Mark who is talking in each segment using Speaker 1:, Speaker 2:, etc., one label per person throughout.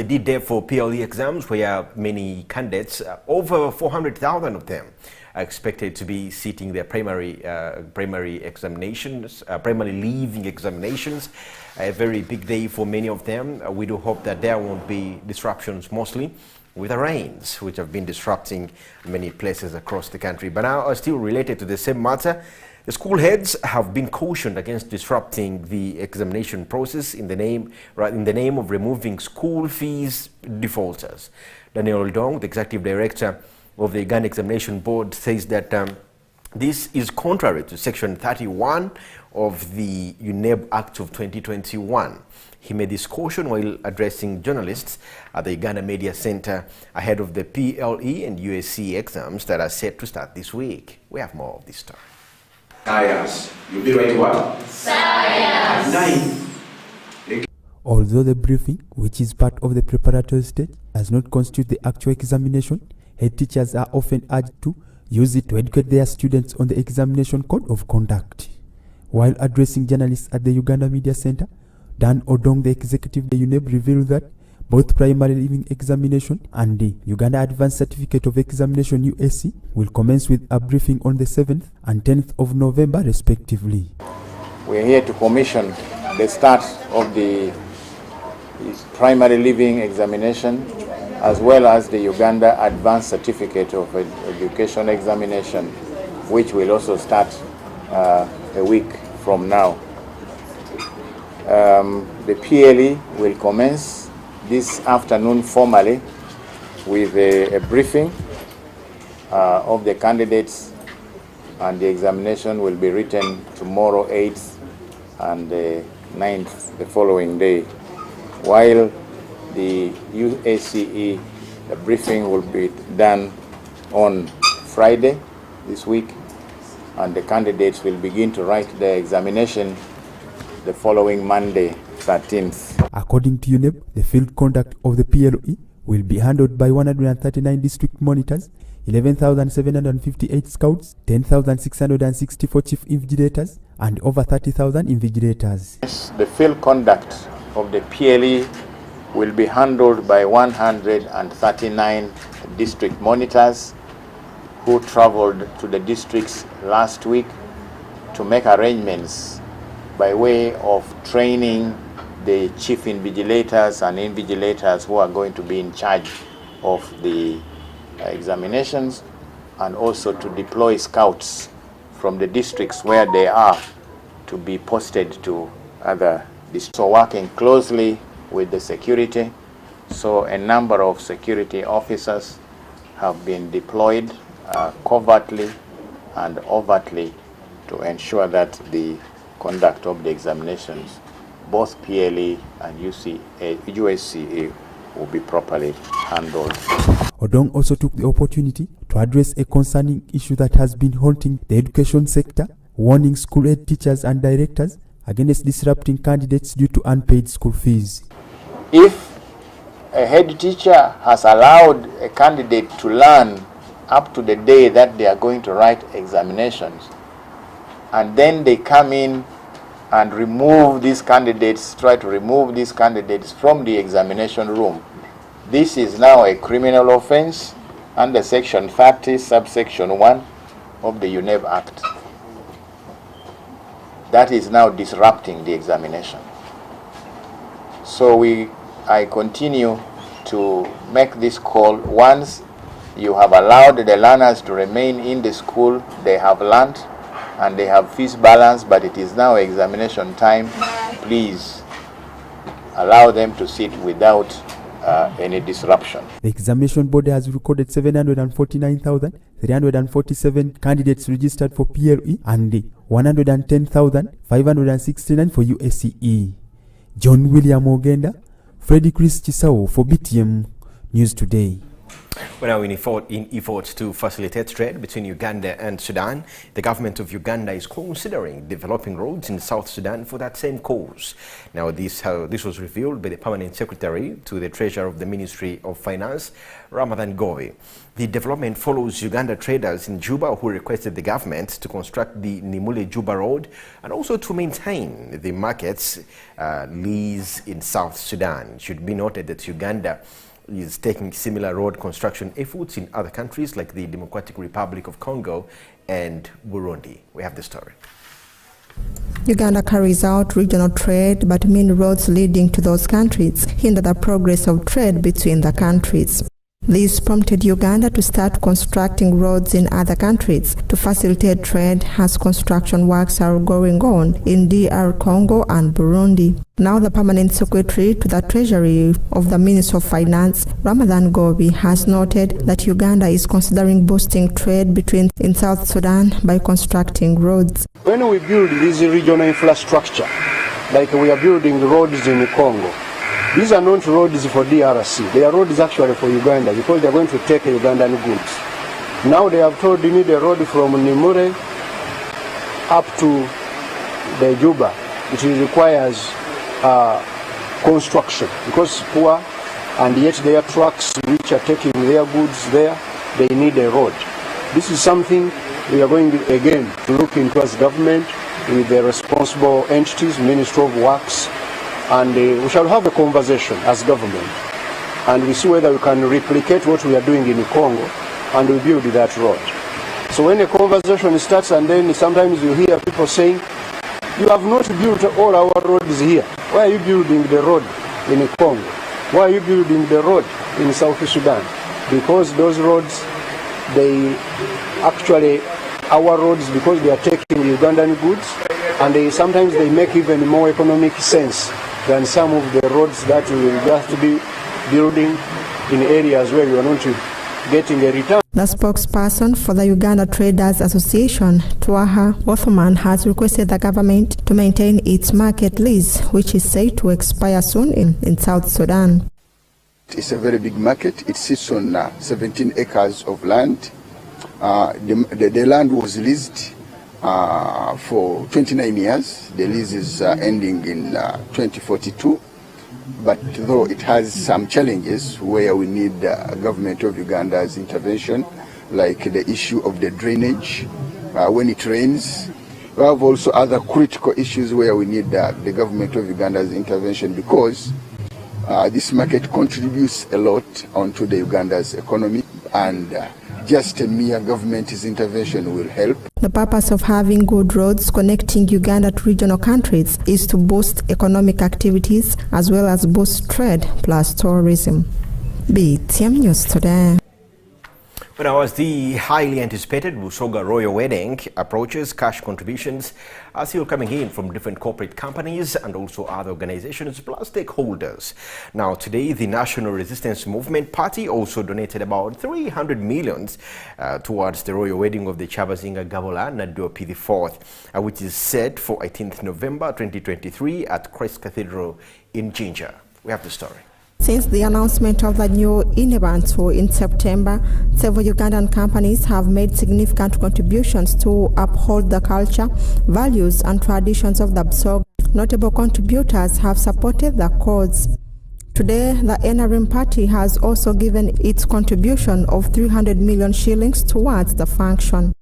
Speaker 1: the D-Day for PLE exams, where many candidates, over 400,000 of them, are expected to be sitting their primary examinations, primary leaving examinations. A very big day for many of them. We do hope that there won't be disruptions, mostly with the rains, which have been disrupting many places across the country. But now, still related to the same matter, the school heads have been cautioned against disrupting the examination process in the name of removing school fees defaulters. Daniel Oldong, the executive director of the Uganda Examination Board, says that this is contrary to Section 31 of the UNEB Act of 2021. He made this caution while addressing journalists at the Uganda Media Center ahead of the PLE and USC exams that are set to start this week. We have more of this story.
Speaker 2: Science. You'll be ready what? Science. At 9.
Speaker 3: Although the briefing, which is part of the preparatory stage, does not constitute the actual examination, head teachers are often urged to use it to educate their students on the examination code of conduct. While addressing journalists at the Uganda Media Center, Dan Odong, the executive of the UNEB, revealed that both primary leaving examination and the Uganda Advanced Certificate of Examination USC will commence with a briefing on the 7th and 10th of November respectively.
Speaker 4: We are here to commission the start of the primary leaving examination as well as the Uganda Advanced Certificate of Education examination, which will also start a week from now. The PLE will commence this afternoon formally with a briefing of the candidates, and the examination will be written tomorrow 8th and 9th the following day, while the UACE, the briefing will be done on Friday this week, and the candidates will begin to write their examination the following Monday, 13th.
Speaker 3: According to UNEB, the field conduct of the PLE will be handled by 139 district monitors, 11,758 scouts, 10,664 chief invigilators, and over 30,000 invigilators.
Speaker 4: Yes, the field conduct of the PLE will be handled by 139 district monitors who traveled to the districts last week to make arrangements by way of training the chief invigilators and invigilators who are going to be in charge of the examinations, and also to deploy scouts from the districts where they are to be posted to other districts. So working closely with the security, so a number of security officers have been deployed covertly and overtly to ensure that the conduct of the examinations, both PLE and USCE, will be properly handled.
Speaker 3: Odong also took the opportunity to address a concerning issue that has been haunting the education sector, warning school head teachers and directors against disrupting candidates due to unpaid school fees.
Speaker 4: If a head teacher has allowed a candidate to learn up to the day that they are going to write examinations, and then they come in and remove these candidates, try to remove these candidates from the examination room, this is now a criminal offense under Section 30, subsection 1 of the UNEB Act. That is now disrupting the examination. So I continue to make this call. Once you have allowed the learners to remain in the school, they have learned and they have fees balance, but it is now examination time, please allow them to sit without any disruption.
Speaker 3: The examination board has recorded 749,347 candidates registered for PLE and 110,569 for USCE. John William Ogenda, Freddy Chris Chisao for BTM News Today.
Speaker 1: Well, now in efforts to facilitate trade between Uganda and Sudan, the government of Uganda is considering developing roads in South Sudan for that same cause. Now, this was revealed by the Permanent Secretary to the Treasurer of the Ministry of Finance, Ramadan Govi. The development follows Uganda traders in Juba who requested the government to construct the Nimule-Juba Road and also to maintain the markets lease in South Sudan. It should be noted that Uganda is taking similar road construction efforts in other countries like the Democratic Republic of Congo and Burundi. We have the story.
Speaker 5: Uganda carries out regional trade, but main roads leading to those countries hinder the progress of trade between the countries. This prompted Uganda to start constructing roads in other countries to facilitate trade as construction works are going on in DR Congo and Burundi. Now the Permanent Secretary to the Treasury of the Ministry of Finance, Ramadan Govi, has noted that Uganda is considering boosting trade between in South Sudan by constructing roads.
Speaker 6: When we build this regional infrastructure, like we are building roads in Congo, these are not roads for DRC. They are roads actually for Uganda because they are going to take Ugandan goods. Now they have told me the road from Nimure up to the Juba, it requires construction because it's poor, and yet their trucks which are taking their goods there, they need a road. This is something we are going again to look into as government with the responsible entities, Ministry of Works, and we shall have a conversation as government and we see whether we can replicate what we are doing in Congo and we build that road. So when a conversation starts and then sometimes you hear people saying, you have not built all our roads here. Why are you building the road in Congo? Why are you building the road in South Sudan? Because those roads, they actually, our roads, because they are taking Ugandan goods, and sometimes they make even more economic sense than some of the roads that we will just be building in areas where you are not getting a return.
Speaker 5: The spokesperson for the Uganda Traders Association, Twaha Othman, has requested the government to maintain its market lease, which is said to expire soon in South Sudan.
Speaker 7: It's a very big market. It sits on 17 acres of land. The land was leased for 29 years. The lease is ending in 2042, but though it has some challenges where we need government of Uganda's intervention, like the issue of the drainage when it rains. We have also other critical issues where we need the government of Uganda's intervention because this market contributes a lot onto the Uganda's economy, and just a mere government's intervention will help.
Speaker 5: The purpose of having good roads connecting Uganda to regional countries is to boost economic activities as well as boost trade plus tourism. Btm News Today.
Speaker 1: Well, as the highly anticipated Busoga Royal Wedding approaches, cash contributions are still coming in from different corporate companies and also other organizations plus stakeholders. Now, today, the National Resistance Movement Party also donated about 300 million towards the Royal Wedding of the Chabazinga Gabola Nadopi IV, which is set for 18th November 2023 at Christ Cathedral in Jinja. We have the story.
Speaker 5: Since the announcement of the new event in September, several Ugandan companies have made significant contributions to uphold the culture, values and traditions of the Busoga. Notable contributors have supported the cause. Today, the NRM party has also given its contribution of 300 million shillings towards the function.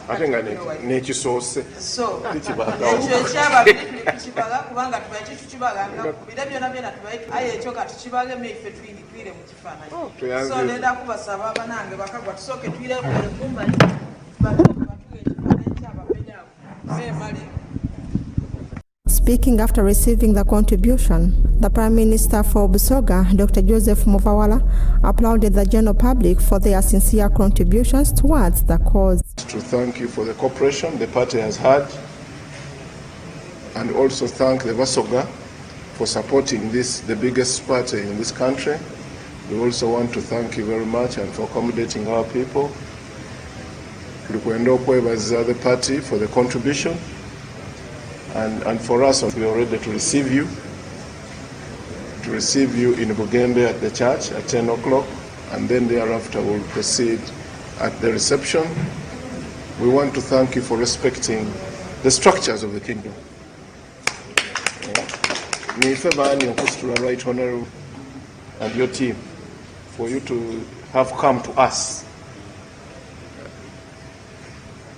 Speaker 8: ate nga n'ekisoose
Speaker 9: so ekyo ekyababiri tukibaga kubanga tubaye tukibaganga bira byonna byonna tubaye aye ekyo kati kibageme ife twire mu kifaananyi so nenda kubasaba abanange bakagwa tusooke twire kumbali batuwe ekifaananyi kyabapenyaako beemale.
Speaker 5: Speaking after receiving the contribution, the Prime Minister for Busoga, Dr. Joseph Muvawala, applauded the general public for their sincere contributions towards the cause.
Speaker 8: To thank you for the cooperation the party has had, and also thank the Busoga for supporting this, the biggest party in this country. We also want to thank you very much and for accommodating our people. The party for the contribution. And for us, we are ready to receive you to receive you in Bugembe at the church at 10 o'clock, and then thereafter we'll proceed at the reception. We want to thank you for respecting the structures of the kingdom. Right Honorable and your team, for you to have come to us.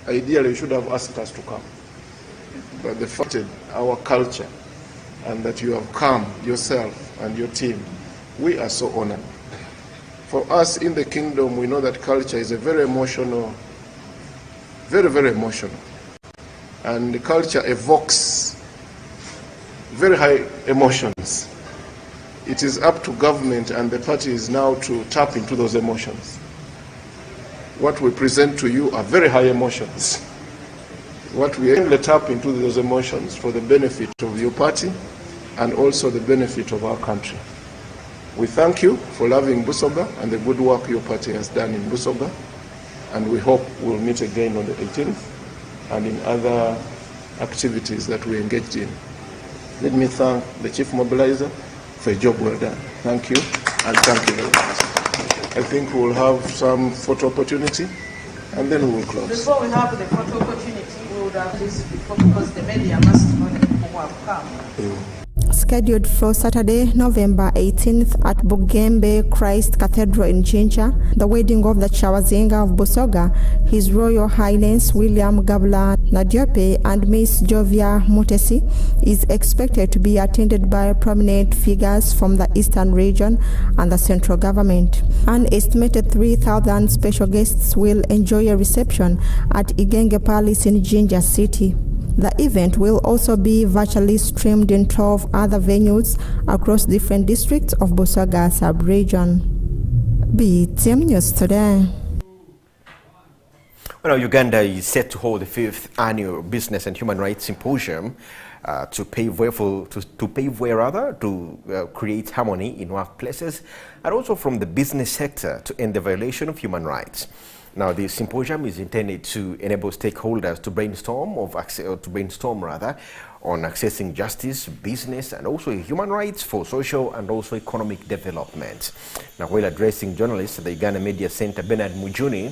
Speaker 8: Ideally, you should have asked us to come. But the fact that our culture and that you have come yourself and your team, we are so honored. For us in the kingdom, we know that culture is a very emotional, very, very emotional. And the culture evokes very high emotions. It is up to government and the parties now to tap into those emotions. What we present to you are very high emotions. What we aim to tap into those emotions for the benefit of your party and also the benefit of our country. We thank you for loving Busoga and the good work your party has done in Busoga, and we hope we'll meet again on the 18th and in other activities that we engaged in. Let me thank the Chief Mobilizer for a job well done. Thank you, and thank you very much. I think we'll have some photo opportunity, and then we will close.
Speaker 9: Before we have the photo opportunity, we would have this before, because the media must know the people who have come.
Speaker 5: Scheduled for Saturday, November 18th at Bugembe Christ Cathedral in Chincha, the wedding of the Chawazinga of Busoga, His Royal Highness William Gabla Nadiope and Miss Jovia Mutesi, is expected to be attended by prominent figures from the Eastern region and the central government. An estimated 3,000 special guests will enjoy a reception at Igenge Palace in Jinja City. The event will also be virtually streamed in 12 other venues across different districts of Busoga sub-region. Btm News Today.
Speaker 1: Well, Uganda is set to hold the 5th annual Business and Human Rights Symposium to pave way to create harmony in workplaces, and also from the business sector to end the violation of human rights. Now, the symposium is intended to enable stakeholders to brainstorm on accessing justice, business, and also human rights for social and also economic development. Now, while addressing journalists at the Uganda Media Center, Bernard Mujuni,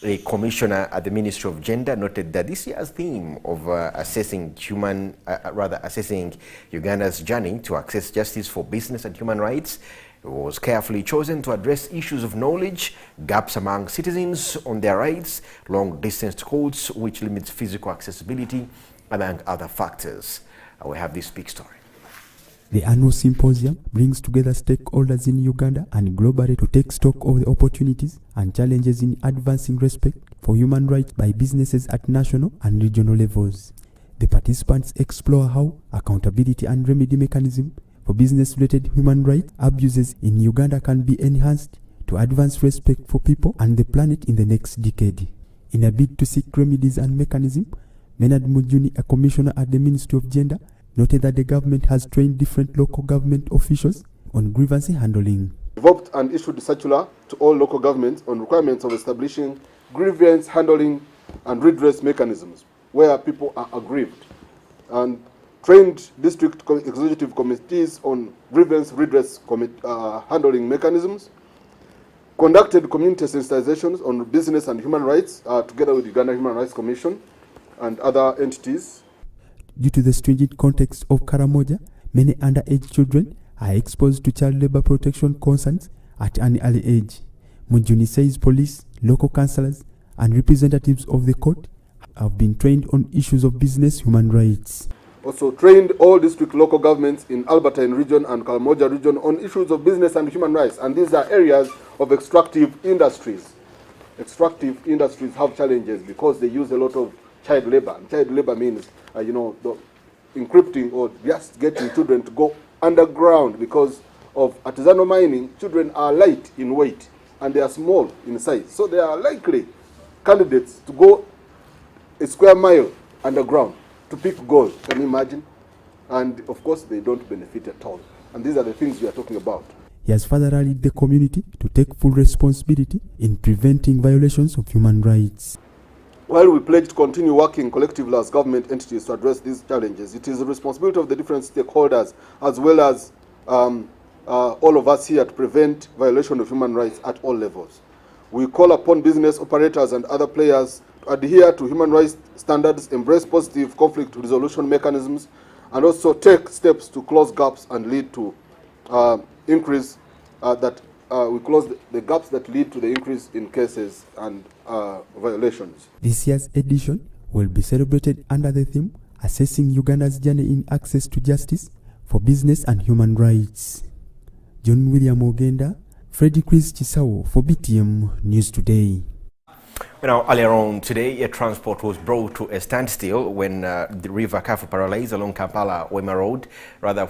Speaker 1: a commissioner at the Ministry of Gender, noted that this year's theme of assessing Uganda's journey to access justice for business and human rights was carefully chosen to address issues of knowledge, gaps among citizens on their rights, long-distance courts, which limits physical accessibility, among other factors. We have this big story.
Speaker 3: The annual symposium brings together stakeholders in Uganda and globally to take stock of the opportunities and challenges in advancing respect for human rights by businesses at national and regional levels. The participants explore how accountability and remedy mechanism for business-related human rights abuses in Uganda can be enhanced to advance respect for people and the planet in the next decade. In a bid to seek remedies and mechanisms, Bernard Mujuni, a commissioner at the Ministry of Gender, noted that the government has trained different local government officials on grievance handling.
Speaker 10: Developed and issued a circular to all local governments on requirements of establishing grievance handling and redress mechanisms where people are aggrieved, and trained district executive committees on grievance redress handling mechanisms, conducted community sensitizations on business and human rights together with the Uganda Human Rights Commission and other entities.
Speaker 3: Due to the stringent context of Karamoja, many underage children are exposed to child labor protection concerns at an early age. Mujuni says police, local councillors, and representatives of the court have been trained on issues of business human rights.
Speaker 10: Also trained all district local governments in Albertine region and Karamoja region on issues of business and human rights, and these are areas of extractive industries. Extractive industries have challenges because they use a lot of child labor. And child labor means, encrypting or just getting children to go underground because of artisanal mining. Children are light in weight and they are small in size, so they are likely candidates to go a square mile underground to pick gold. Can you imagine? And of course, they don't benefit at all. And these are the things we are talking about.
Speaker 3: He has further rallied the community to take full responsibility in preventing violations of human rights.
Speaker 10: While we pledge to continue working collectively as government entities to address these challenges, it is the responsibility of the different stakeholders as well as all of us here to prevent violation of human rights at all levels. We call upon business operators and other players to adhere to human rights standards, embrace positive conflict resolution mechanisms, and also take steps to close gaps and lead to increase we close the gaps that lead to the increase in cases and violations.
Speaker 3: This year's edition will be celebrated under the theme Assessing Uganda's Journey in Access to Justice for Business and Human Rights. John William Ogenda, Freddie Chris Chisawo for Btm News Today.
Speaker 1: Now, earlier on today, transport was brought to a standstill when the River Kafu paralyzed along Kampala-Hoima Road,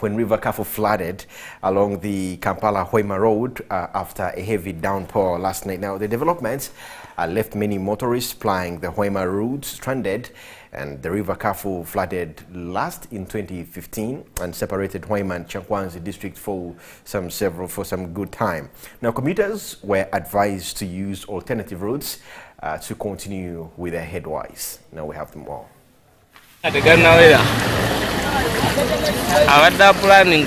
Speaker 1: when River Kafu flooded along the Kampala-Hoima Road after a heavy downpour last night. Now, the developments left many motorists plying the Hoima route stranded, and the River Kafu flooded last in 2015 and separated Hoima and Chankwanzi district for some good time. Now, commuters were advised to use alternative routes to continue with their headwise. Now we have them all.
Speaker 11: Planning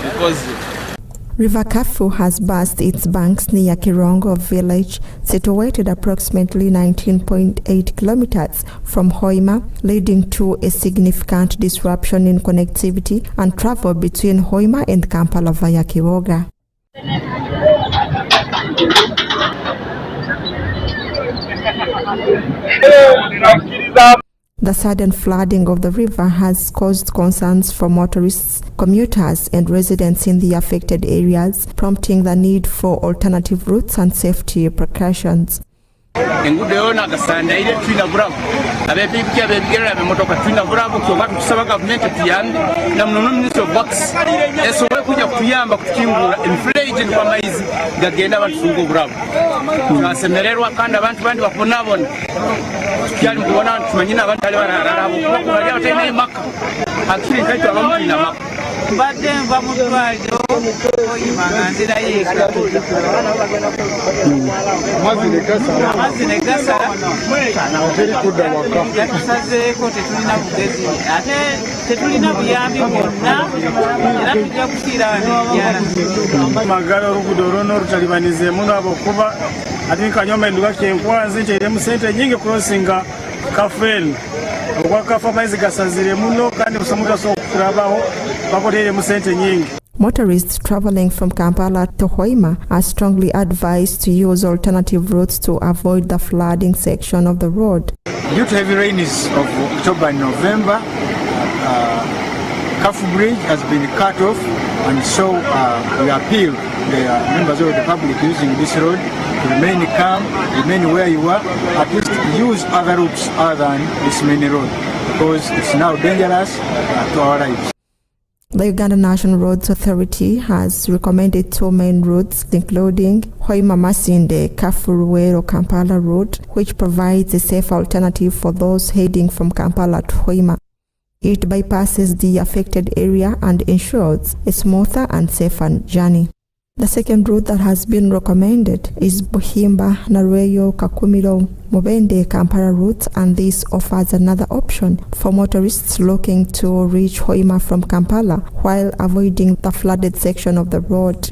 Speaker 11: because
Speaker 5: River Kafu has burst its banks near Kirongo village, situated approximately 19.8 kilometers from Hoima, leading to a significant disruption in connectivity and travel between Hoima and Kampala via Kiwoga. The sudden flooding of the river has caused concerns for motorists, commuters, and residents in the affected areas, prompting the need for alternative routes and safety precautions. Motorists traveling from Kampala to Hoima are strongly advised to use alternative routes to avoid the flooding section of the road.
Speaker 12: Due to heavy rains of October and November, Kafu Bridge has been cut off, and so we appeal the members of the public using this road to remain calm, remain where you are, at least use other routes other than this main road, because it's now dangerous to our lives.
Speaker 5: The Uganda National Roads Authority has recommended two main routes, including Hoima-Masinde, Kafu-Ruwero-Kampala route, which provides a safe alternative for those heading from Kampala to Hoima. It bypasses the affected area and ensures a smoother and safer journey. The second route that has been recommended is Buhimba, Narweyo, Kakumiro, Mubende, Kampala route, and this offers another option for motorists looking to reach Hoima from Kampala while avoiding the flooded section of the road.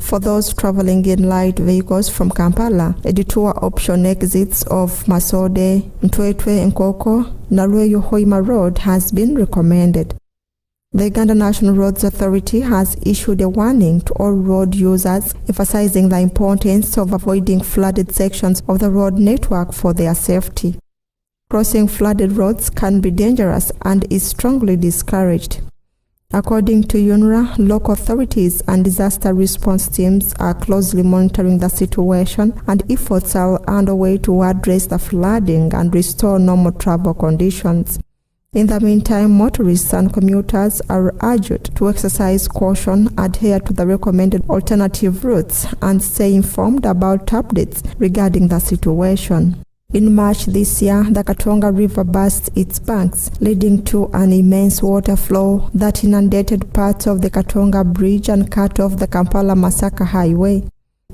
Speaker 5: For those traveling in light vehicles from Kampala, a detour option exits of Masode, Mtwetwe, Nkoko, Narweyo, Hoima road has been recommended. The Uganda National Roads Authority has issued a warning to all road users, emphasizing the importance of avoiding flooded sections of the road network for their safety. Crossing flooded roads can be dangerous and is strongly discouraged. According to UNRA, local authorities and disaster response teams are closely monitoring the situation, and efforts are underway to address the flooding and restore normal travel conditions. In the meantime, motorists and commuters are urged to exercise caution, adhere to the recommended alternative routes, and stay informed about updates regarding the situation. In March this year, the Katonga River burst its banks, leading to an immense water flow that inundated parts of the Katonga Bridge and cut off the Kampala-Masaka Highway.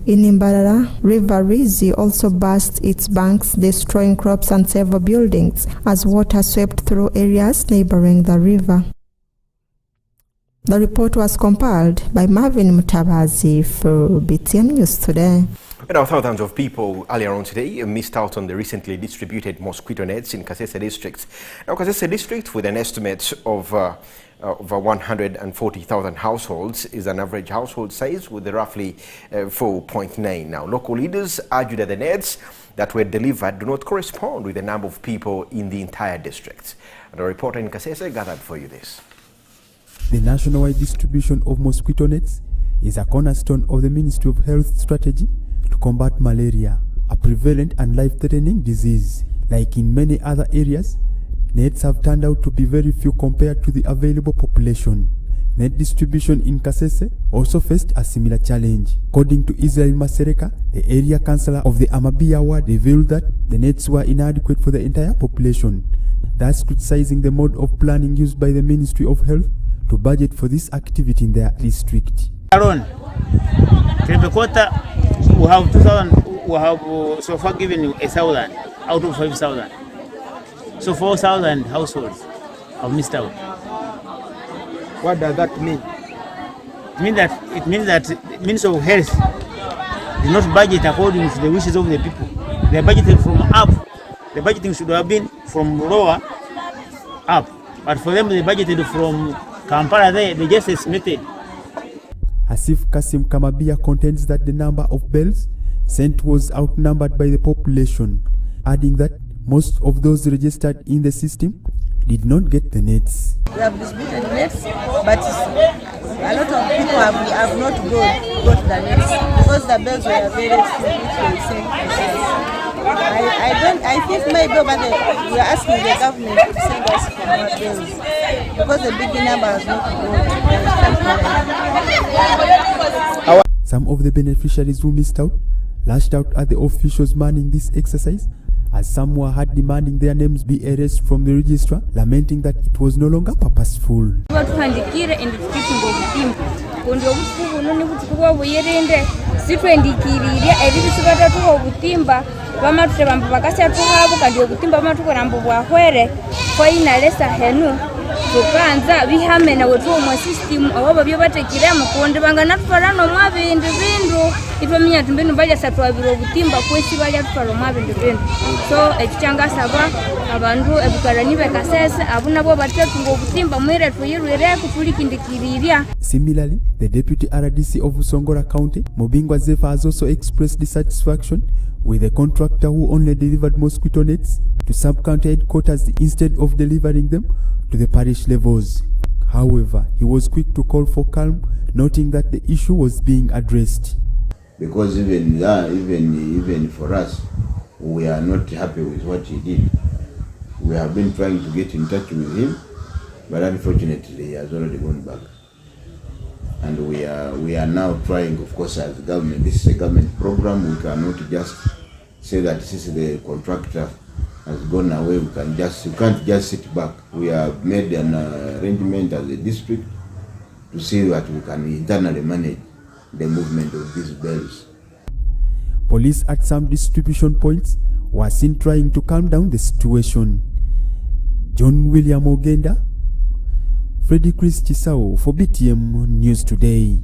Speaker 5: In Imbarara, River Rizi also burst its banks, destroying crops and several buildings as water swept through areas neighboring the river. The report was compiled by Marvin Mutabazi for Btm News Today.
Speaker 1: Now, thousands of people earlier on today missed out on the recently distributed mosquito nets in Kasese district. Now, Kasese district, with an estimate of over 140,000 households, is an average household size with roughly 4.9. Now, local leaders argue that the nets that were delivered do not correspond with the number of people in the entire district. And a reporter in Kasese gathered for you this.
Speaker 3: The nationwide distribution of mosquito nets is a cornerstone of the Ministry of Health strategy to combat malaria, a prevalent and life-threatening disease. Like in many other areas, nets have turned out to be very few compared to the available population. Net distribution in Kasese also faced a similar challenge. According to Israel Masereka, the area councillor of the Amabia ward, revealed that the nets were inadequate for the entire population, thus criticizing the mode of planning used by the Ministry of Health to budget for this activity in their district.
Speaker 12: Alone, Krebekota, we have 2,000, we have so far given 1,000 out of 5,000. So 4,000 households have missed out.
Speaker 13: What does that mean?
Speaker 12: It means that Ministry of Health did not budget according to the wishes of the people. They budgeted from up. The budgeting should have been from lower up. But for them, they budgeted from Kampala, they just estimated.
Speaker 3: Asif Kasim Kamabia contends that the number of bells sent was outnumbered by the population, adding that most of those registered in the system did not get the nets.
Speaker 14: We have distributed nets, but a lot of people have not got the nets because the bells were very few. I think maybe we are asking the government to send us for more bells because the big number has not gone.
Speaker 3: Some of the beneficiaries who missed out lashed out at the officials manning this exercise, as some were heard demanding their names be erased from the registrar, lamenting that it was no longer purposeful.
Speaker 15: tukanza bihamena wetu mu system abo byo batekira mukonde bangana tufara no mwabindi bindu ifo minya tumbinu baje satwa biro butimba kwesi baje tufara mwabindi bindu so ekichanga saba abandu ebukarani bekasese abuna bo batetu ngo butimba mwire tuyirwire kutulikindikiriria.
Speaker 3: Similarly, the deputy RDC of Songora County, Mobingwa Zefa, has also expressed dissatisfaction with the contractor who only delivered mosquito nets to sub-county headquarters instead of delivering them to the parish levels. However, he was quick to call for calm, noting that the issue was being addressed.
Speaker 16: Because even for us, we are not happy with what he did. We have been trying to get in touch with him, but unfortunately he has already gone back. And we are now trying, of course, as government. This is a government program. We cannot just say that this is the contractor has gone away. You can't just sit back. We have made an arrangement as a district to see that we can internally manage the movement of these bells.
Speaker 3: Police at some distribution points were seen trying to calm down the situation. John William Ogenda, Freddy Chris Chisao for Btm News Today.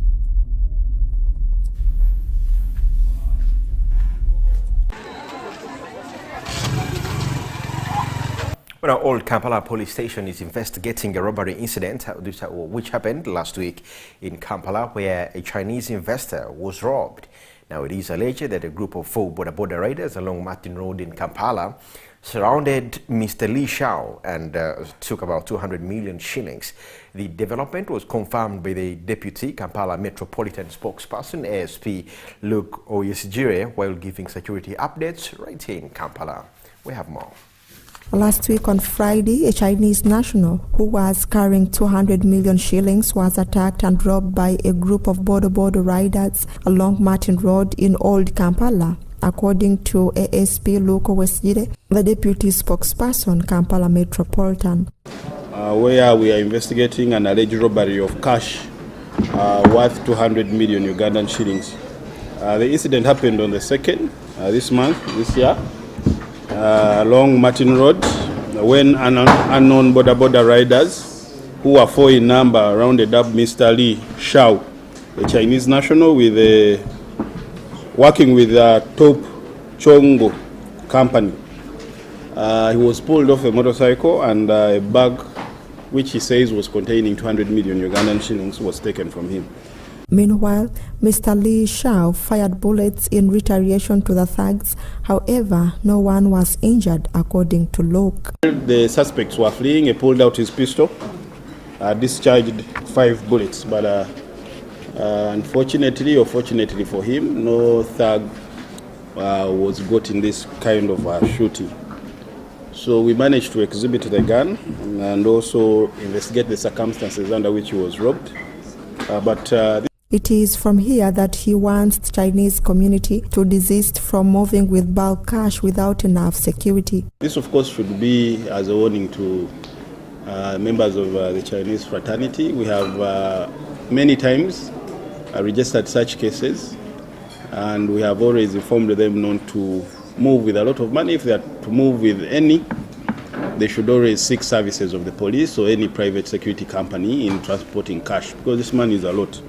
Speaker 1: Well, Old Kampala Police Station is investigating a robbery incident which happened last week in Kampala, where a Chinese investor was robbed. Now, it is alleged that a group of 4 border riders along Martin Road in Kampala surrounded Mr. Li Shao and took about 200 million shillings. The development was confirmed by the Deputy Kampala Metropolitan Spokesperson, ASP Luke Oyesjire, while giving security updates right here in Kampala. We have more.
Speaker 5: Last week on Friday, a Chinese national who was carrying 200 million shillings was attacked and robbed by a group of border riders along Martin Road in Old Kampala. According to ASP Luko Westjide, the deputy spokesperson, Kampala Metropolitan.
Speaker 17: Where we are investigating an alleged robbery of cash worth 200 million Ugandan shillings The incident happened on the 2nd this year, along Martin Road, when unknown border riders, who were 4 in number, rounded up Mr. Li Shao, a Chinese national working with the Top Chongo company. He was pulled off a motorcycle, and a bag which he says was containing 200 million Ugandan shillings was taken from him.
Speaker 5: Meanwhile, Mr. Li Shao fired bullets in retaliation to the thugs. However, no one was injured, according to Luke.
Speaker 17: The suspects were fleeing. He pulled out his pistol, discharged 5 bullets, but unfortunately or fortunately for him, no thug was got in this kind of shooting. So we managed to exhibit the gun and also investigate the circumstances under which he was robbed.
Speaker 5: It is from here that he wants the Chinese community to desist from moving with bulk cash without enough security.
Speaker 17: This, of course, should be as a warning to members of the Chinese fraternity. We have many times registered such cases, and we have always informed them not to move with a lot of money. If they are to move with any, they should always seek services of the police or any private security company in transporting cash, because this money is a lot.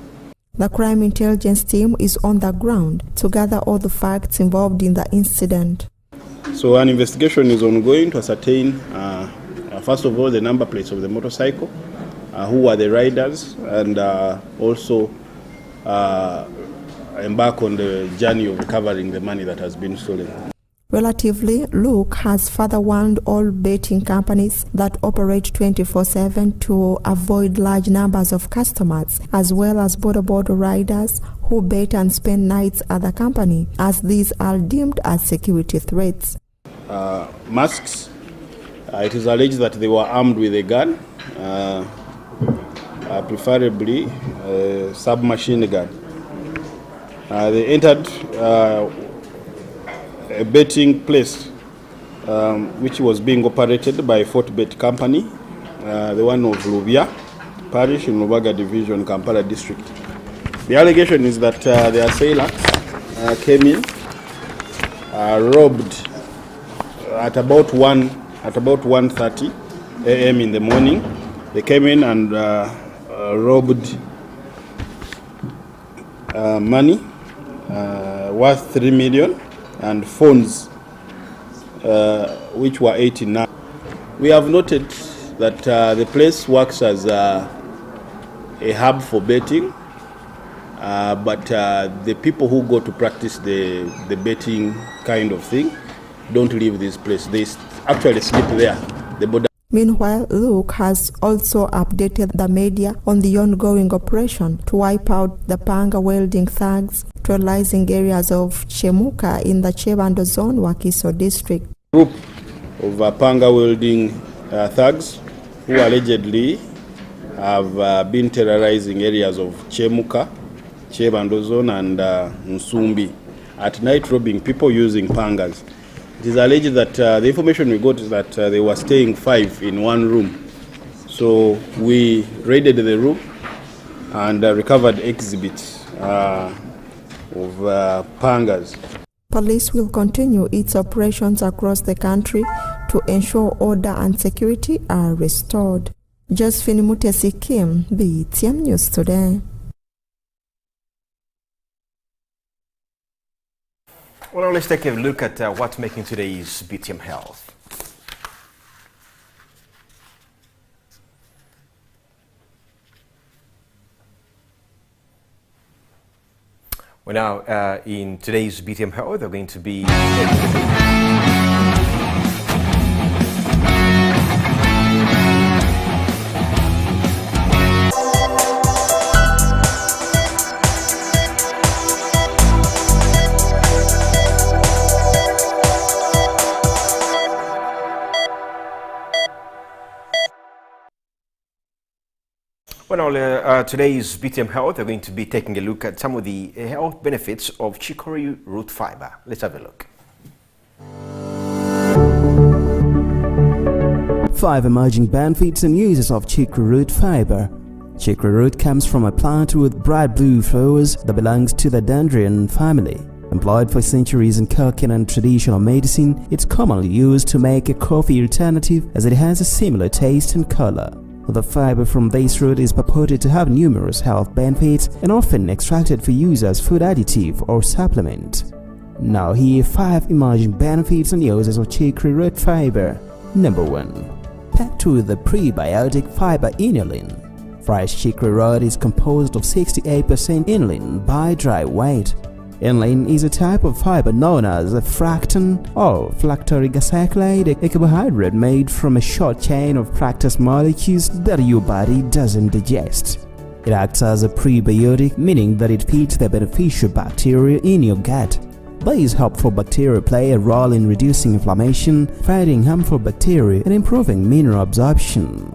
Speaker 5: The crime intelligence team is on the ground to gather all the facts involved in the incident.
Speaker 17: So an investigation is ongoing to ascertain, first of all, the number plates of the motorcycle, who are the riders, and also embark on the journey of recovering the money that has been stolen.
Speaker 5: Relatively, Luke has further warned all betting companies that operate 24/7 to avoid large numbers of customers, as well as border riders who bet and spend nights at the company, as these are deemed as security threats.
Speaker 17: Masks. It is alleged that they were armed with a gun, preferably a submachine gun. They entered a betting place which was being operated by Fort Bet Company, the one of Lubya Parish in Lubaga Division, Kampala District. The allegation is that their assailants came in, robbed at about 1:30 a.m. in the morning. They came in and robbed money worth 3 million and phones which were 89. We have noted that the place works as a hub for betting, but the people who go to practice the betting kind of thing don't leave this place. They actually sleep there.
Speaker 5: Meanwhile, Luke has also updated the media on the ongoing operation to wipe out the panga welding thugs, terrorizing areas of Chemuka in the Chebando Zone, Wakiso District.
Speaker 17: Group of panga welding thugs who allegedly have been terrorizing areas of Chemuka, Chebando Zone and Nsumbi at night, robbing people using pangas. It is alleged that the information we got is that they were staying 5 in one room. So we raided the room and recovered exhibits of pangas.
Speaker 5: Police will continue its operations across the country to ensure order and security are restored. Josephine Mutesi Kim, Btm News Today.
Speaker 1: Well, let's take a look at what's making today's Btm Health. Well, now, in today's Btm Health, they're going to be... Well, today's Btm Health, we're going to be taking a look at some of the health benefits of chicory root fiber. Let's have a look.
Speaker 18: 5 emerging benefits and uses of chicory root fiber. Chicory root comes from a plant with bright blue flowers that belongs to the dendron family. Employed for centuries in cooking and traditional medicine, it's commonly used to make a coffee alternative as it has a similar taste and color. The fiber from this root is purported to have numerous health benefits and often extracted for use as food additive or supplement. Now here are 5 emerging benefits and uses of chicory root fiber. Number 1. Packed with the prebiotic fiber inulin. Fresh chicory root is composed of 68% inulin by dry weight. Inulin is a type of fiber known as a fructan or fructoric acyclide, a carbohydrate made from a short chain of fructose molecules that your body doesn't digest. It acts as a prebiotic, meaning that it feeds the beneficial bacteria in your gut. These helpful bacteria play a role in reducing inflammation, fighting harmful bacteria, and improving mineral absorption.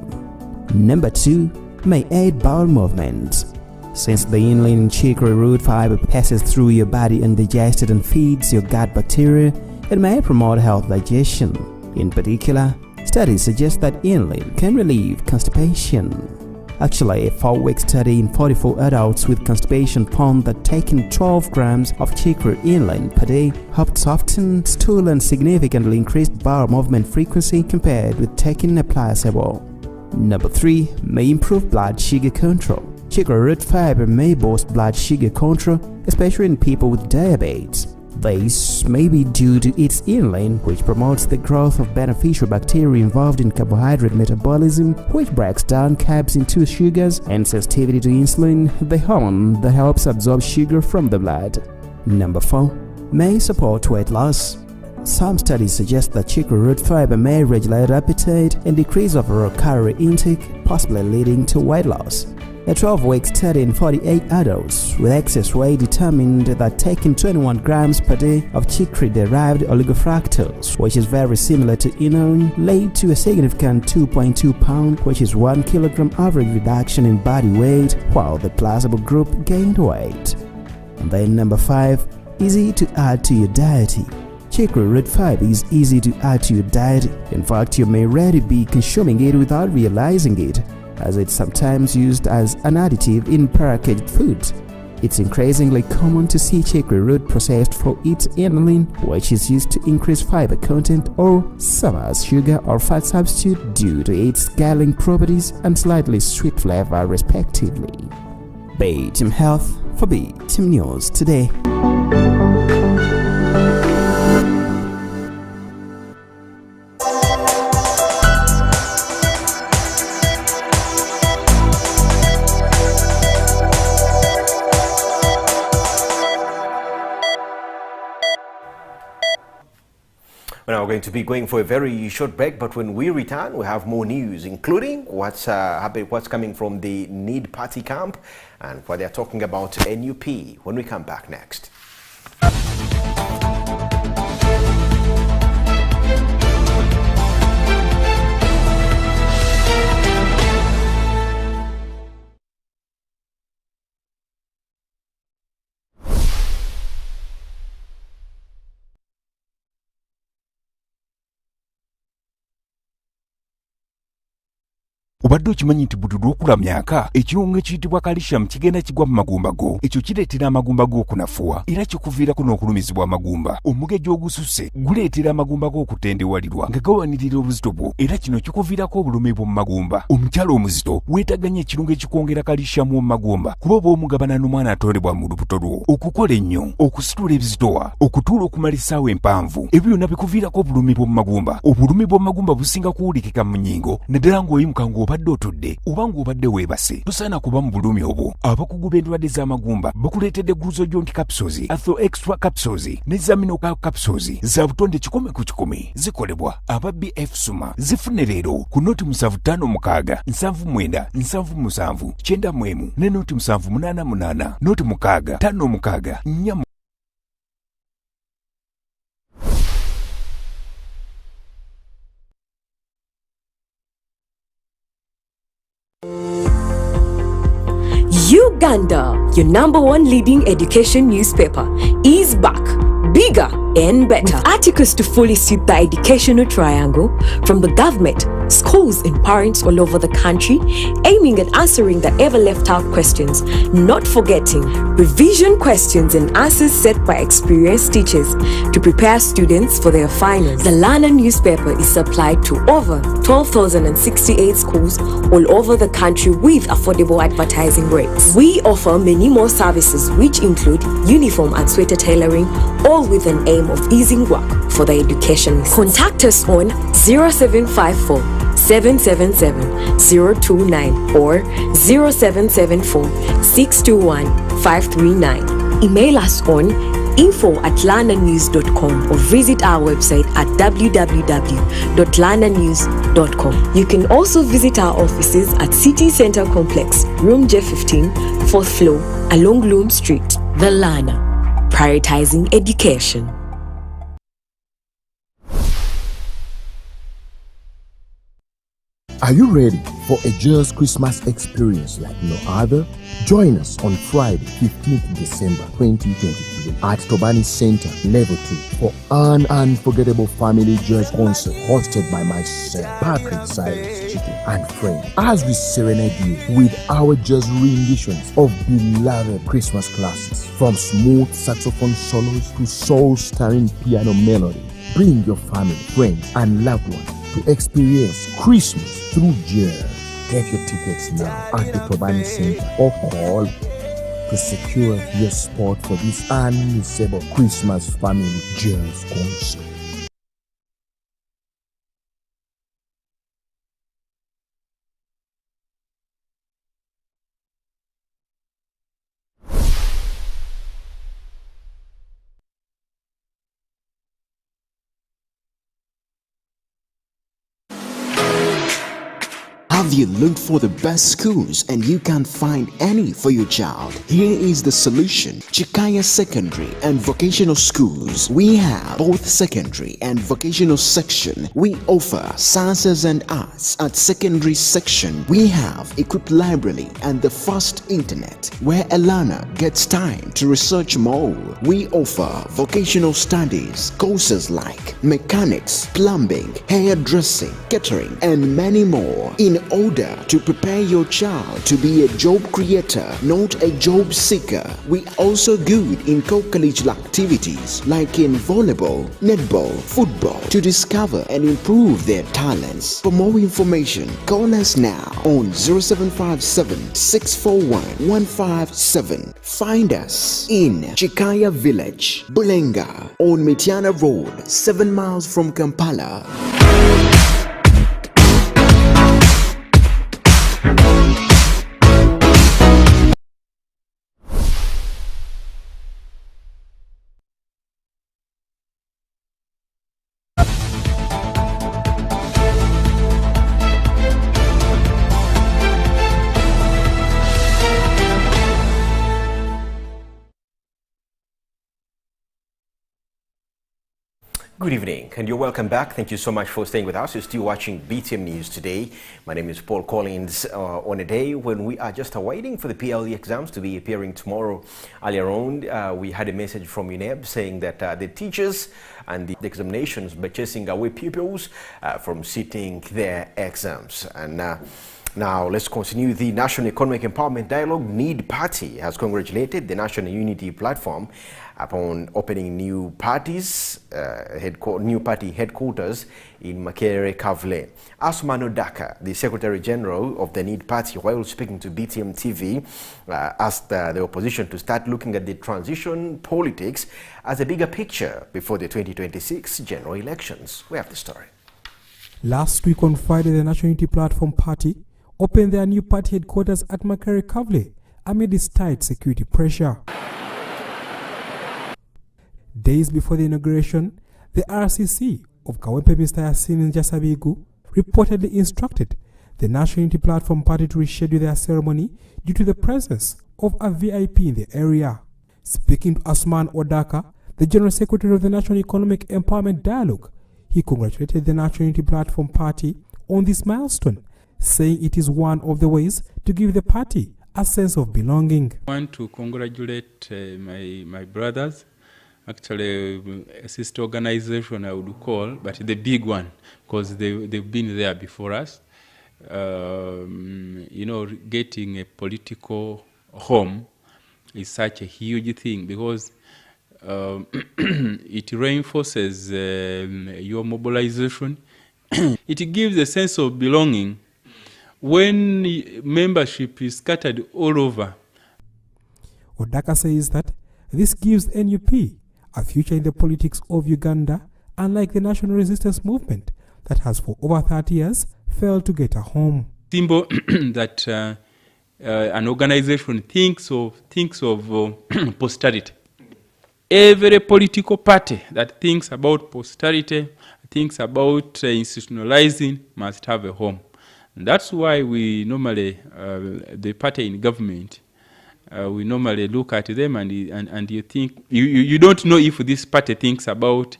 Speaker 18: Number 2. May aid bowel movements. Since the inulin in chicory root fiber passes through your body undigested and feeds your gut bacteria, it may promote health digestion. In particular, studies suggest that inulin can relieve constipation. Actually, a 4-week study in 44 adults with constipation found that taking 12 grams of chicory inulin per day helped soften stool and significantly increased bowel movement frequency compared with taking a placebo. Number 3. May improve blood sugar control. Chicory root fiber may boost blood sugar control, especially in people with diabetes. This may be due to its inulin, which promotes the growth of beneficial bacteria involved in carbohydrate metabolism, which breaks down carbs into sugars, and sensitivity to insulin, the hormone that helps absorb sugar from the blood. Number 4. May support weight loss. Some studies suggest that chicory root fiber may regulate appetite and decrease overall calorie intake, possibly leading to weight loss. A 12-week study in 48 adults with excess weight determined that taking 21 grams per day of chicory-derived oligofructose, which is very similar to inulin, led to a significant 2.2 pound, which is 1 kilogram average reduction in body weight, while the placebo group gained weight. And then number 5, easy to add to your diet. Chicory root fiber is easy to add to your diet. In fact, you may already be consuming it without realizing it, as it's sometimes used as an additive in packaged foods. It's increasingly common to see chicory root processed for its inulin, which is used to increase fiber content, or some as sugar or fat substitute due to its scaling properties and slightly sweet flavor respectively. Btm Health for Btm News Today.
Speaker 1: We're now going to be going for a very short break, but when we return, we have more news, including what's coming from the Need Party camp and what they're talking about NUP when we come back next.
Speaker 19: Obadde okimanyi nti buli lw'okula myaka ekirungo ekiyitibwa calcium kigenda kigwa mu magumba go, ekyo kireetera amagumba go okunafuwa era kikuviirako n'okulumizibwa amagumba. Omugejo ogususse guleetera amagumba go okutendewalirwa nga gawanirira obuzito bwo, era kino kikuviirako obulumi bw'omu magumba. Omukyala omuzito weetaganya ekirungo ekikwongera calcium mu magumba kuba oba omugabana n'omwana atondebwa mu lubuto lwo. Okukola ennyo, okusitula ebizitowa, okutuula okumala essaawa empanvu, ebyo byonna bikuviirako obulumi bw'omu magumba. Obulumi bw'omu magumba businga kuwulikika mu nnyingo naddala ng'oyimuka ng'obadde otudde oba ng'obadde weebase. Tosaana kuba mu bulumi obwo. Abakugu b'endwadde z'amagumba bakuleetedde Glucogen capsules, Atho extra capsules ne Zaminoca capsules za butonde 10 ku 10 zikolebwa aba BF Suma. Zifune leero ku noti 75 79 77 91 ne noti 788 noti 6 56 4.
Speaker 20: Uganda, your #1 leading education newspaper, is back, bigger and better. Articles to fully suit the educational triangle from the government, schools and parents all over the country, aiming at answering the ever left out questions, not forgetting revision questions and answers set by experienced teachers to prepare students for their finals. The Lana newspaper is supplied to over 12,068 schools all over the country with affordable advertising rates. We offer many more services which include uniform and sweater tailoring, all with an aim of easing work for the educationists. Contact us on 0754 777 029 or 0774 621 539. Email us on info@lananews.com or visit our website at www.lananews.com. You can also visit our offices at City Center Complex, Room J15, 4th floor, along Loom Street. The Lana, prioritizing education.
Speaker 21: Are you ready for a joyous Christmas experience like no other? Join us on Friday, 15th December 2023 at Tobani Center, Level 2 for an unforgettable family joy concert hosted by myself, Patrick Cyrus Chicken, and friends, as we serenade you with our jazz renditions of beloved Christmas classics, from smooth saxophone solos to soul-stirring piano melody. Bring your family, friends, and loved ones to experience Christmas through joy. Get your tickets now at the Tobani Center or call to secure your spot for this unmissable Christmas family jazz concert.
Speaker 22: Have you looked for the best schools and you can't find any for your child? Here is the solution. Chikaya Secondary and Vocational Schools. We have both secondary and vocational section. We offer sciences and arts at secondary section. We have equipped library and the fast internet where Alana gets time to research more. We offer vocational studies, courses like mechanics, plumbing, hairdressing, catering, and many more, in order to prepare your child to be a job creator, not a job seeker. We also good in co-collegiate activities like in volleyball, netball, football to discover and improve their talents. For more information, call us now on 0757 641 157. Find us in Chikaya Village, Bulenga, on Mitiana Road, 7 miles from Kampala.
Speaker 1: Good evening and you're welcome back. Thank you so much for staying with us. You're still watching Btm News Today. My name is Paul Collins. On a day when we are just awaiting for the PLE exams to be appearing tomorrow. Earlier on, we had a message from UNEB saying that the teachers and the examinations by chasing away pupils from sitting their exams. And now let's continue. The National Economic Empowerment Dialogue NEED Party has congratulated the National Unity Platform upon opening new party headquarters in Makere, Kavle. Asman Odaka, the Secretary General of the NEED Party, while speaking to BTM TV, asked the opposition to start looking at the transition politics as a bigger picture before the 2026 general elections. We have the story.
Speaker 23: Last week on Friday, the National Unity Platform Party opened their new party headquarters at Makere, Kavle amid its tight security pressure. Days before the inauguration, the RCC of Kawempe Mr. Yasin Jasabigu reportedly instructed the National Unity Platform Party to reschedule their ceremony due to the presence of a VIP in the area. Speaking to Asman Odaka, the General Secretary of the National Economic Empowerment Dialogue, he congratulated the National Unity Platform Party on this milestone, saying it is one of the ways to give the party a sense of belonging.
Speaker 24: I want to congratulate my brothers
Speaker 11: actually a sister organization I would call, but the big one, because they've been there before us. You know, getting a political home is such a huge thing, because it reinforces your mobilization. It gives a sense of belonging when membership is scattered all over.
Speaker 23: Odaka says that this gives NUP a future in the politics of Uganda, unlike the national resistance movement that has for over 30 years failed to get a home.
Speaker 11: Symbol that an organization thinks of posterity. Every political party that thinks about posterity, thinks about institutionalizing, must have a home. And that's why we normally, the party in government, we normally look at them and you think, you don't know if this party thinks about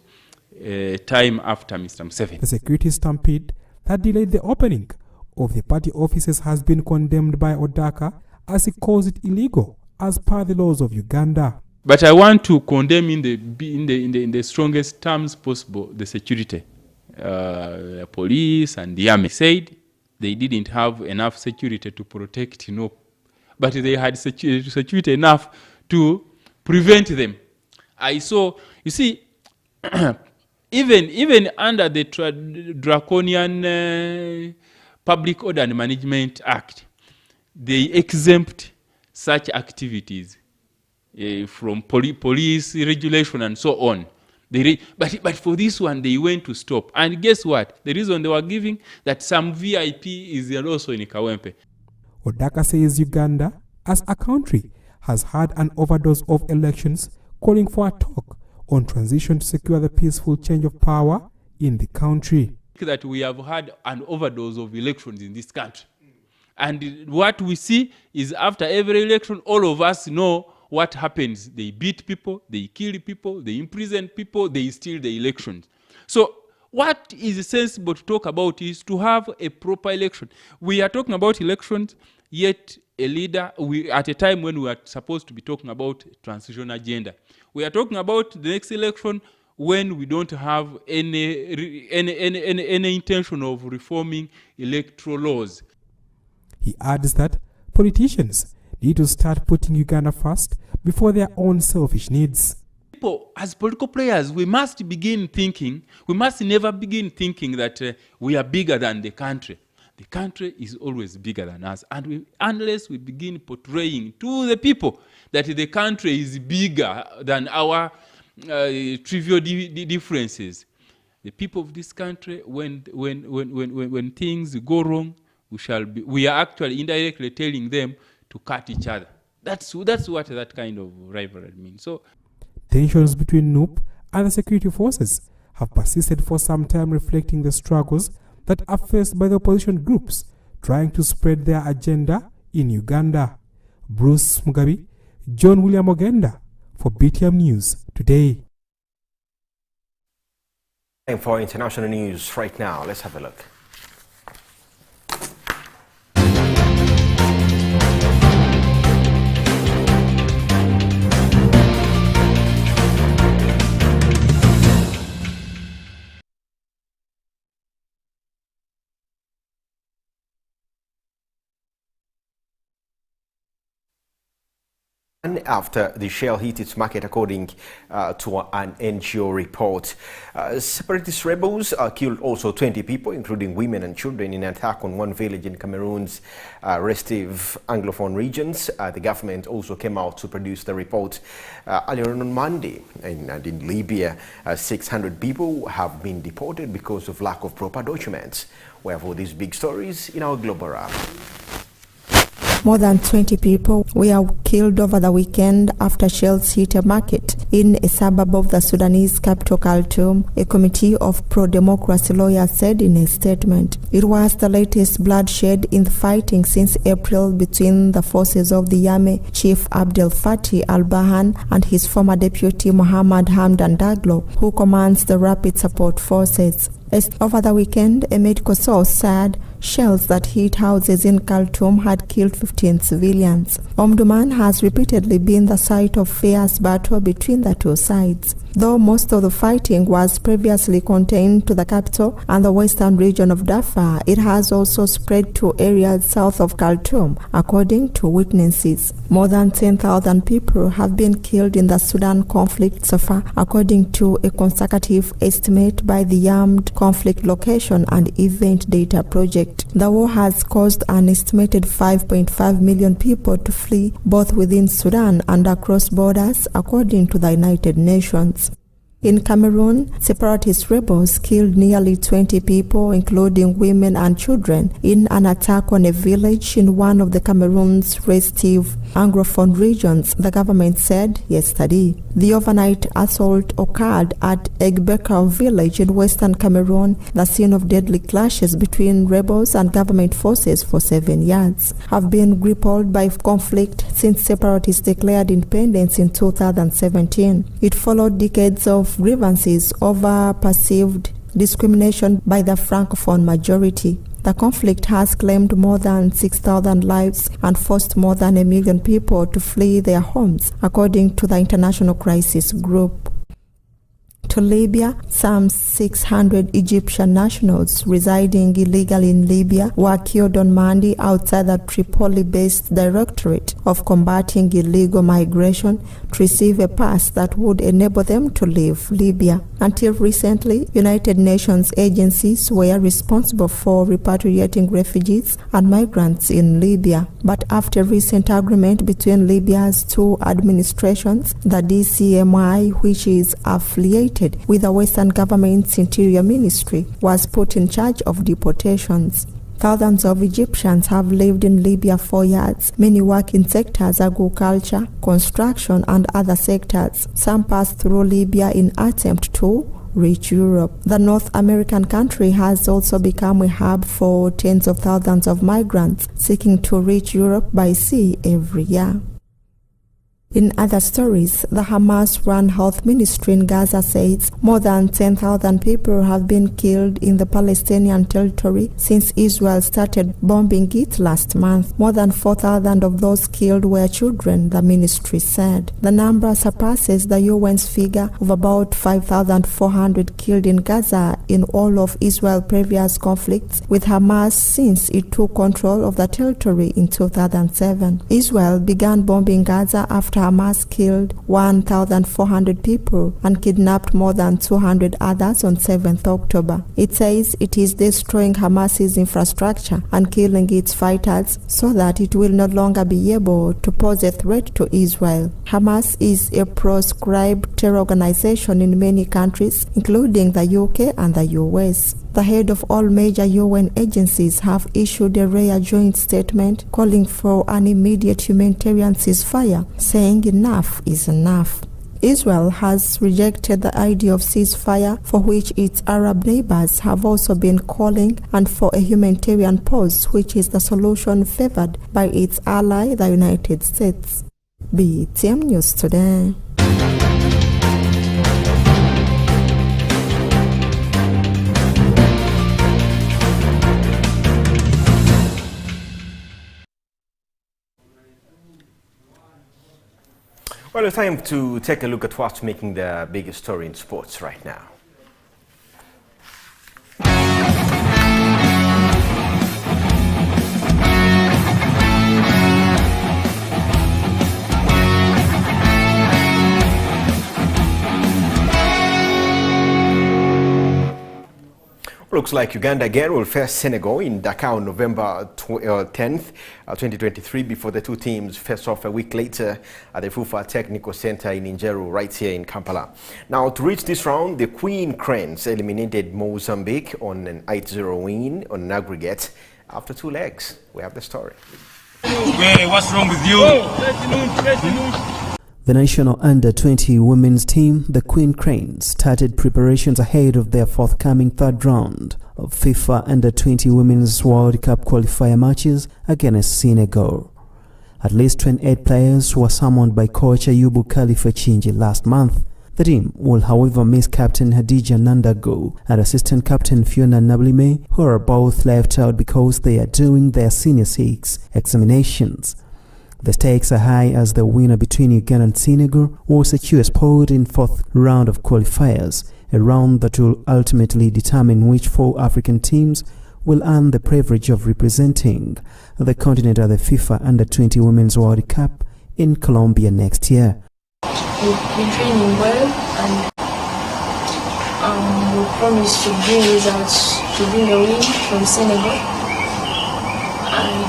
Speaker 11: time after Mr. Museveni.
Speaker 23: The security stampede that delayed the opening of the party offices has been condemned by Odaka, as he calls it illegal as per the laws of Uganda.
Speaker 11: But I want to condemn in the strongest terms possible the security. Police and the army said they didn't have enough security to protect but they had security enough to prevent them. I saw, you see, even under the draconian Public Order and Management Act, they exempt such activities from police regulation and so on. But for this one, they went to stop. And guess what? The reason they were giving, that some VIP is also in Kawempe.
Speaker 23: Odaka says Uganda, as a country, has had an overdose of elections, calling for a talk on transition to secure the peaceful change of power in the country.
Speaker 11: That we have had an overdose of elections in this country. And what we see is after every election, all of us know what happens. They beat people, they kill people, they imprison people, they steal the elections. So what is sensible to talk about is to have a proper election. We are talking about elections, yet a leader, at a time when we are supposed to be talking about transition agenda. We are talking about the next election when we don't have any intention of reforming electoral laws.
Speaker 23: He adds that politicians need to start putting Uganda first before their own selfish needs.
Speaker 11: People, as political players, we must begin thinking, we must never begin thinking that we are bigger than the country. The country is always bigger than us. And unless we begin portraying to the people that the country is bigger than our trivial differences, the people of this country, when things go wrong, we are actually indirectly telling them to cut each other. That's what that kind of rivalry means. So
Speaker 23: tensions between NUP and the security forces have persisted for some time, reflecting the struggles that are faced by the opposition groups trying to spread their agenda in Uganda. Bruce Mugabe, John William Ogenda for Btm News Today.
Speaker 1: And for international news right now, let's have a look. After the shell hit its market, according to an NGO report. Separatist rebels killed also 20 people, including women and children, in an attack on one village in Cameroon's restive Anglophone regions. The government also came out to produce the report earlier on Monday. And in Libya, 600 people have been deported because of lack of proper documents. We have all these big stories in our global wrap.
Speaker 5: More than 20 people were killed over the weekend after shells hit a market in a suburb of the Sudanese capital Khartoum, a committee of pro-democracy lawyers said in a statement. It was the latest bloodshed in the fighting since April between the forces of the Yame chief Abdel Fattah al-Burhan and his former deputy Mohamed Hamdan Daglo, who commands the Rapid Support Forces. Over the weekend, a medical source said shells that hit houses in Khartoum had killed 15 civilians. Omdurman has repeatedly been the site of fierce battle between the two sides. Though most of the fighting was previously contained to the capital and the western region of Darfur, it has also spread to areas south of Khartoum, according to witnesses. More than 10,000 people have been killed in the Sudan conflict so far, according to a consecutive estimate by the Armed Conflict Location and Event Data Project. The war has caused an estimated 5.5 million people to flee both within Sudan and across borders, according to the United Nations. In Cameroon, separatist rebels killed nearly 20 people, including women and children, in an attack on a village in one of the Cameroon's restive Anglophone regions, the government said yesterday. The overnight assault occurred at Egbekau village in western Cameroon, the scene of deadly clashes between rebels and government forces for 7 years, have been crippled by conflict since separatists declared independence in 2017. It followed decades of grievances over perceived discrimination by the Francophone majority. The conflict has claimed more than 6,000 lives and forced more than 1 million people to flee their homes, according to the International Crisis Group. To Libya, some 600 Egyptian nationals residing illegally in Libya were killed on Monday outside the Tripoli-based Directorate of Combating Illegal Migration to receive a pass that would enable them to leave Libya. Until recently, United Nations agencies were responsible for repatriating refugees and migrants in Libya. But after recent agreement between Libya's two administrations, the DCMI, which is affiliated with the Western government's Interior Ministry, was put in charge of deportations. Thousands of Egyptians have lived in Libya for years. Many work in sectors agriculture, construction, and other sectors. Some pass through Libya in attempt to reach Europe. The North American country has also become a hub for tens of thousands of migrants seeking to reach Europe by sea every year. In other stories, the Hamas-run health ministry in Gaza says more than 10,000 people have been killed in the Palestinian territory since Israel started bombing it last month. More than 4,000 of those killed were children, the ministry said. The number surpasses the UN's figure of about 5,400 killed in Gaza in all of Israel's previous conflicts with Hamas since it took control of the territory in 2007. Israel began bombing Gaza after Hamas killed 1,400 people and kidnapped more than 200 others on 7th October. It says it is destroying Hamas's infrastructure and killing its fighters so that it will no longer be able to pose a threat to Israel. Hamas is a proscribed terror organization in many countries, including the UK and the US. The head of all major UN agencies have issued a rare joint statement calling for an immediate humanitarian ceasefire, saying enough is enough. Israel has rejected the idea of ceasefire, for which its Arab neighbors have also been calling, and for a humanitarian pause, which is the solution favored by its ally, the United States. Btm News Today.
Speaker 1: Well, it's time to take a look at what's making the biggest story in sports right now. Looks like Uganda again will face Senegal in Dakar on November 10th, 2023, before the two teams face off a week later at the FUFA Technical Center in Injeru, right here in Kampala. Now, to reach this round, the Queen Cranes eliminated Mozambique on an 8-0 win on an aggregate after 2 legs. We have the story.
Speaker 2: What's wrong with you?
Speaker 18: The national under-20 women's team, the Queen Cranes, started preparations ahead of their forthcoming third round of FIFA Under-20 Women's World Cup qualifier matches against Senegal. At least 28 players were summoned by coach Ayubu Khalifa Chinji last month. The team will however miss Captain Hadija Nandago and Assistant Captain Fiona Nablime, who are both left out because they are doing their Senior 6 examinations. The stakes are high as the winner between Uganda and Senegal will secure a spot in 4th round of qualifiers, a round that will ultimately determine which 4 African teams will earn the privilege of representing the continent at the FIFA Under-20 Women's World Cup in Colombia next year.
Speaker 4: We've been training well and we promise to bring results, to bring a win from Senegal. And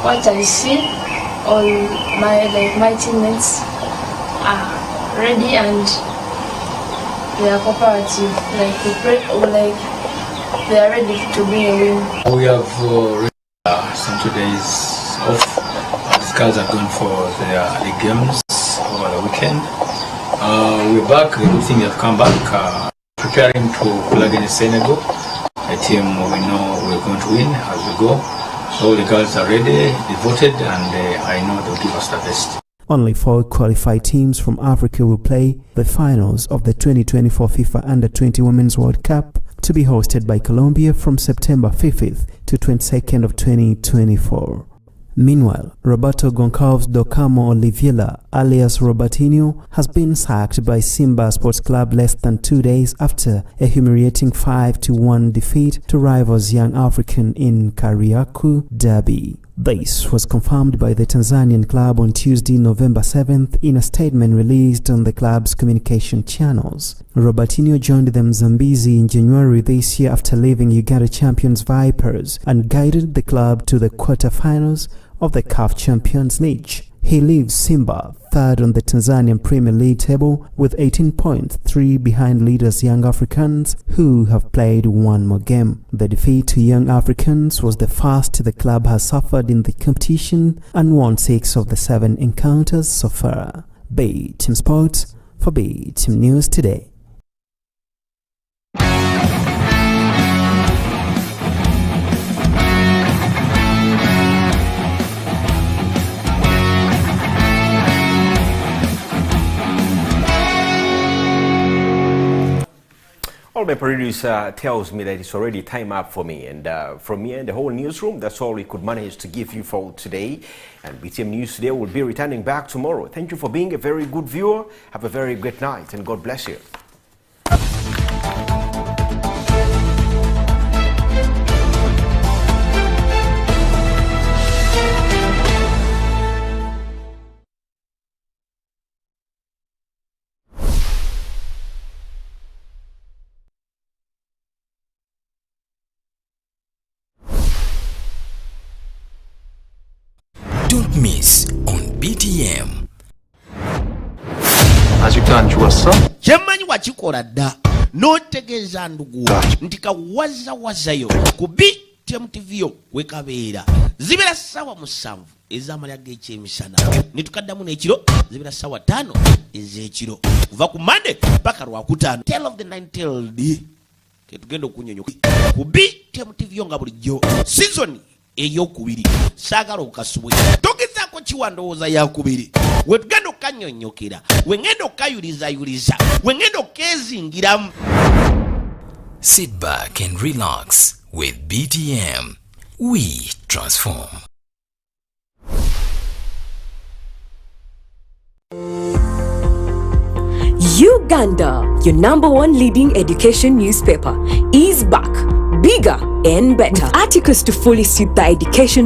Speaker 4: what I see, all my teammates are ready and they are cooperative. They are ready to bring a win.
Speaker 6: We have some 2 days off. These guys are going for the games over the weekend. We're back. The good thing we have come back, preparing to play against Senegal, a team we know we're going to win as we go. So the girls are ready, devoted, and I know they'll give us the best.
Speaker 18: Only 4 qualified teams from Africa will play the finals of the 2024 FIFA Under-20 Women's World Cup, to be hosted by Colombia from September 5th to 22nd of 2024. Meanwhile, Roberto Goncalves Docamo Oliveira, alias Robertinho, has been sacked by Simba Sports Club less than 2 days after a humiliating 5-1 defeat to rivals Young African in Kariakoo Derby. This was confirmed by the Tanzanian club on Tuesday, November 7th, in a statement released on the club's communication channels. Robertinho joined the Mzambizi in January this year after leaving Uganda champions Vipers and guided the club to the quarter-finals of the CAF Champions League. He leaves Simba third on the Tanzanian Premier League table with 18 points, 3 behind leaders Young Africans, who have played 1 more game. The defeat to Young Africans was the first the club has suffered in the competition and won 6 of the 7 encounters so far. Btm Sports for Btm News Today.
Speaker 1: Well, my producer tells me that it's already time up for me, and from me and the whole newsroom, that's all we could manage to give you for today. And Btm News Today will be returning back tomorrow. Thank you for being a very good viewer. Have a very great night, and God bless you.
Speaker 7: Don't miss on BTM.
Speaker 24: As you can juwasa.
Speaker 25: Chemanyi wachikola dda n'otegeeza ndugu nti kawazawazayo ku BTM TV yo wekabeera zibera ssaawa 7 ez'amalya g'ekyemisana ne tukaddamu n'ekiro zibera ssaawa 5 ez'ekiro kuva ku Monday paka Lwakutaano. Tale of the 9 ketugenda okunyonyoka ku BTM TV yo nga bulijjo season ey'okubiri. Saagala okasubwe togezaako kiwandowooza yakubiri wetugenda okanyonyokera wengenda okayulizayuliza wengenda okezingiramu.
Speaker 7: Sit back and relax with BTM. We transform.
Speaker 20: Uganda, your #1 leading education newspaper, is back, bigger and better. With articles to fully suit the educational